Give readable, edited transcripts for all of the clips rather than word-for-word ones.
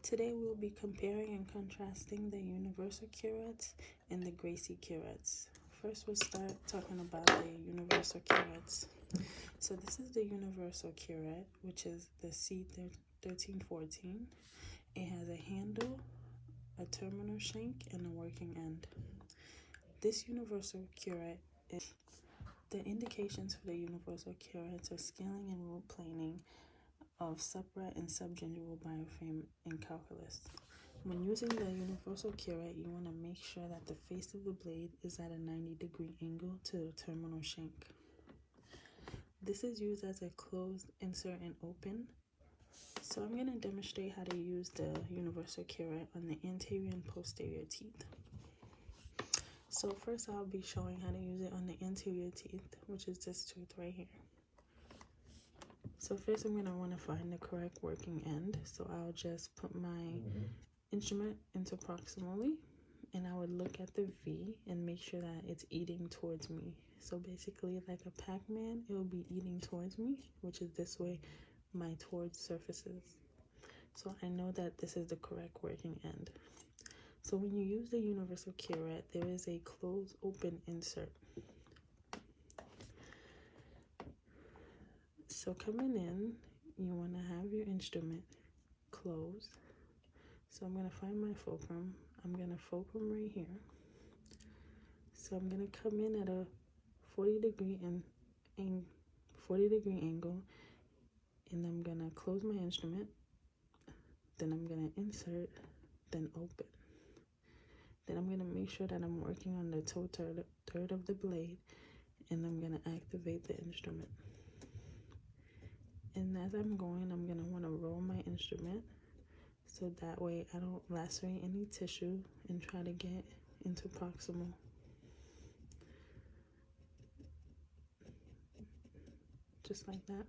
Today we will be comparing and contrasting the universal curettes and the Gracey curettes. First we'll start talking about the universal curettes. So this is the universal curette, which is the C1314. It has a handle, a terminal shank, and a working end. This universal curette is the indications for the universal curettes are scaling and root planing of supra and subgingival biofilm in calculus. When using the universal curette, you want to make sure that the face of the blade is at a 90-degree angle to the terminal shank. This is used as a closed, insert, and open. So I'm going to demonstrate how to use the universal curette on the anterior and posterior teeth. So first I'll be showing how to use it on the anterior teeth, which is this tooth right here. So first I'm going to want to find the correct working end. So I'll just put my instrument into proximally, and I would look at the V and make sure that it's eating towards me. So basically like a Pac-Man, it will be eating towards me, which is this way my towards surfaces. So I know that this is the correct working end. So when you use the universal curette, there is a close open insert. So coming in, you want to have your instrument closed. So I'm going to find my fulcrum. I'm going to fulcrum right here. So I'm going to come in at a 40-degree angle, and I'm going to close my instrument. Then I'm going to insert, then open. Then I'm going to make sure that I'm working on the toe third of the blade, and I'm going to activate the instrument. And as I'm going, I'm going to want to roll my instrument so that way I don't lacerate any tissue and try to get into proximal. Just like that.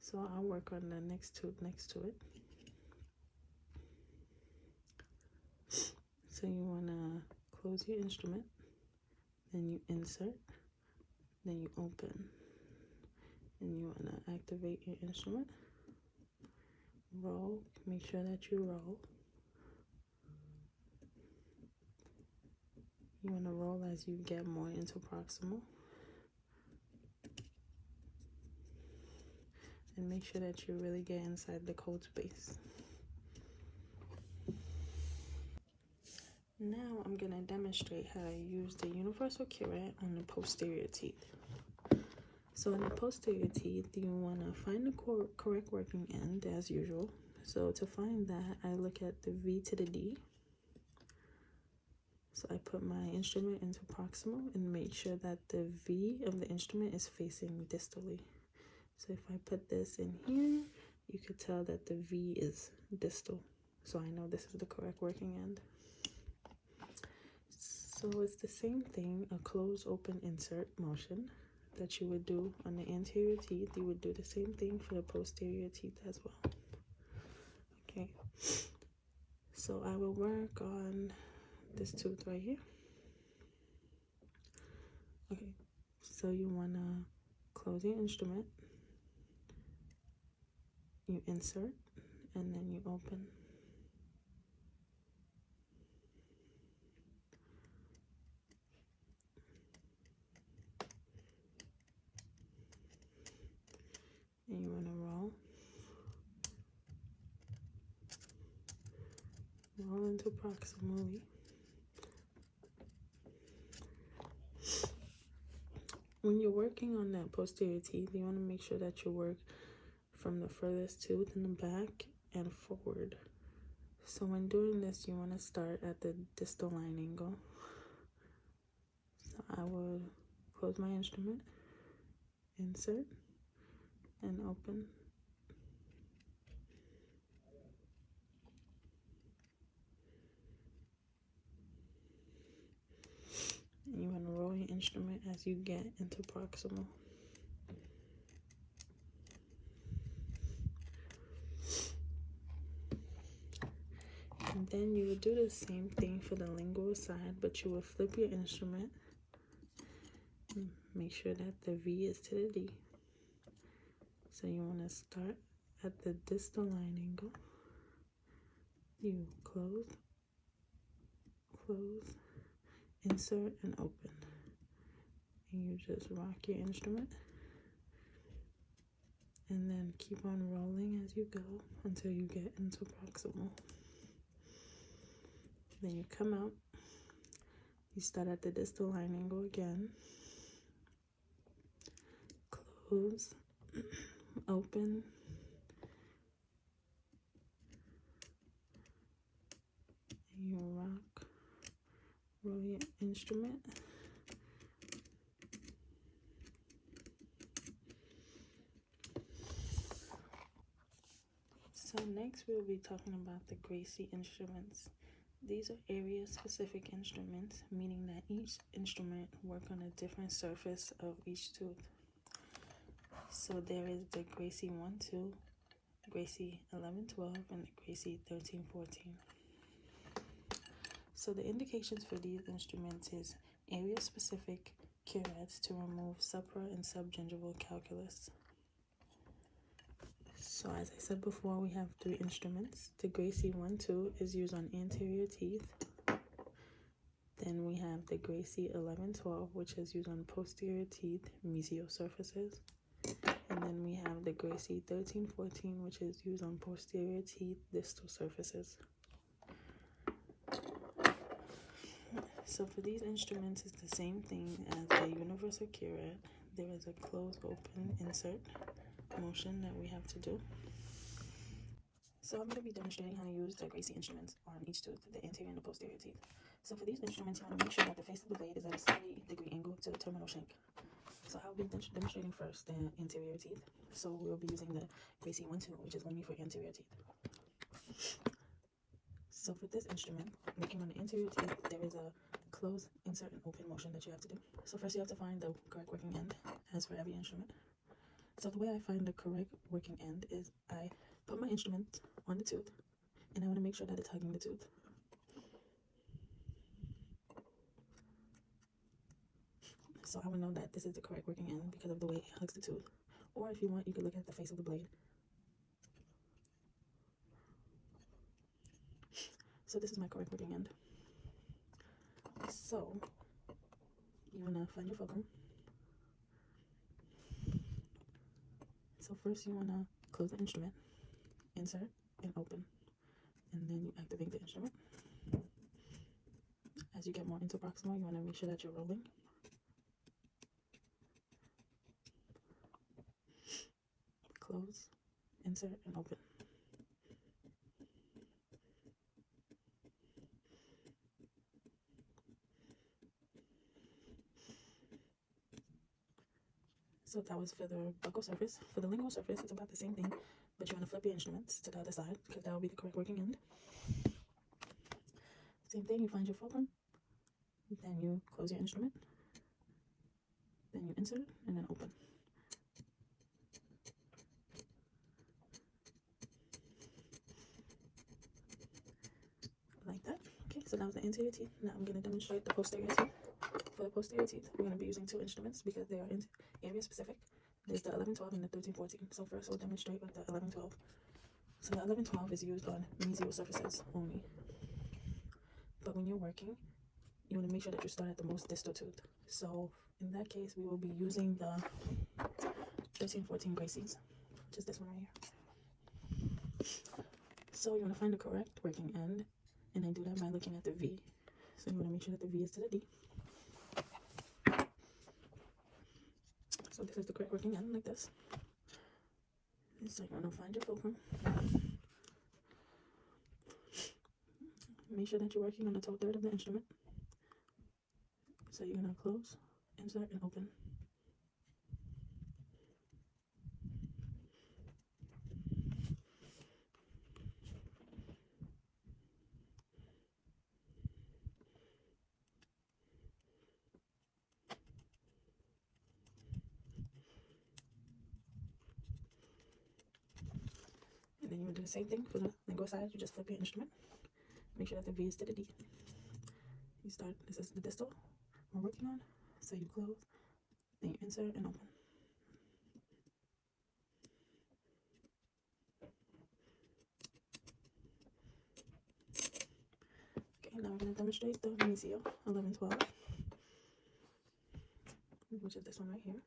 So I'll work on the next tooth next to it. So you want to close your instrument, then you insert, then you open. And you want to activate your instrument, roll, make sure that you roll. You want to roll as you get more into proximal. And make sure that you really get inside the code space. Now I'm going to demonstrate how to use the universal curette on the posterior teeth. So in the posterior teeth, you want to find the correct working end as usual. So to find that, I look at the V to the D. So I put my instrument into proximal and make sure that the V of the instrument is facing distally. So if I put this in here, you could tell that the V is distal. So I know this is the correct working end. So it's the same thing, a close, open, insert motion that you would do on the anterior teeth. You would do the same thing for the posterior teeth as well. Okay, so I will work on this tooth right here. Okay, so you want to close your instrument, you insert, and then you open. And you want to roll into proximally. When you're working on that posterior teeth, you want to make sure that you work from the furthest tooth in the back and forward. So when doing this, you want to start at the distal line angle. So I will close my instrument, insert, and open. And you want to roll your instrument as you get into proximal. And then you would do the same thing for the lingual side, but you will flip your instrument. Make sure that the V is to the D. So you want to start at the distal line angle. You close, insert, and open. And you just rock your instrument. And then keep on rolling as you go until you get into proximal. Then you come out. You start at the distal line angle again. Close, open, and you rock, roll your instrument. So next we'll be talking about the Gracey instruments. These are area-specific instruments, meaning that each instrument works on a different surface of each tooth. So there is the Gracey 1-2, Gracey 11-12, and the Gracey 13-14. So the indications for these instruments is area-specific curettes to remove supra and subgingival calculus. So as I said before, we have 3 instruments. The Gracey 1-2 is used on anterior teeth. Then we have the Gracey 11-12, which is used on posterior teeth, mesial surfaces. And then we have the Gracey 13-14, which is used on posterior teeth, distal surfaces. So for these instruments, it's the same thing as the universal curette. There is a close, open, insert motion that we have to do. So I'm going to be demonstrating how to use the Gracey instruments on each tooth, the anterior and the posterior teeth. So for these instruments, you want to make sure that the face of the blade is at a 70-degree angle to the terminal shank. So I'll be demonstrating first the anterior teeth. So we'll be using the Gracey 1-2, which is only for anterior teeth. So for this instrument, working on the anterior teeth, there is a close, insert, and open motion that you have to do. So first you have to find the correct working end, as for every instrument. So the way I find the correct working end is I put my instrument on the tooth, and I want to make sure that it's hugging the tooth. So I will know that this is the correct working end because of the way it hugs the tooth. Or if you want, you could look at the face of the blade. So this is my correct working end. So you want to find your fulcrum. So first you want to close the instrument, insert, and open. And then you activate the instrument. As you get more into proximal, you want to make sure that you're rolling. Close, insert, and open. So that was for the buccal surface. For the lingual surface, it's about the same thing, but you want to flip your instruments to the other side because that will be the correct working end. Same thing, you find your fulcrum, then you close your instrument, then you insert, and then open. Like that. Okay, so that was the anterior teeth. Now I'm going to demonstrate the posterior teeth. For the posterior teeth, we're going to be using 2 instruments because they are area specific. There's the 11-12 and the 13-14. So first we'll demonstrate with the 11-12. So the 11-12 is used on mesial surfaces only. But when you're working, you want to make sure that you start at the most distal tooth. So in that case, we will be using the 13-14 Gracey's, which is this one right here. So you want to find the correct working end, and I do that by looking at the V. So you want to make sure that the V is to the D. So this is the correct working end, like this. So you want to find your fulcrum. Make sure that you're working on the toe third of the instrument. So you're going to close, insert, and open. And then you will do the same thing for the lingual side. You just flip your instrument. Make sure that the V is to the D. You start, this is the distal we're working on. So you close, then you insert and open. Okay, now we're going to demonstrate the Mizio 1112, which is this one right here.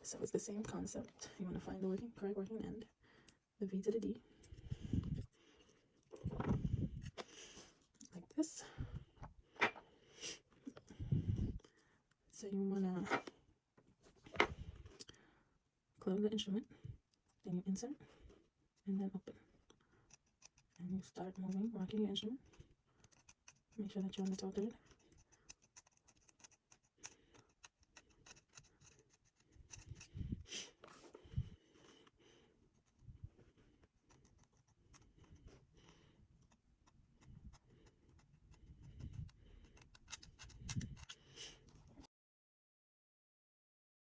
So it's the same concept. You want to find the correct working end, the V to the D, like this. So you want to close the instrument, then you insert, and then open. And you start moving, rocking your instrument. Make sure that you're on the toe thread.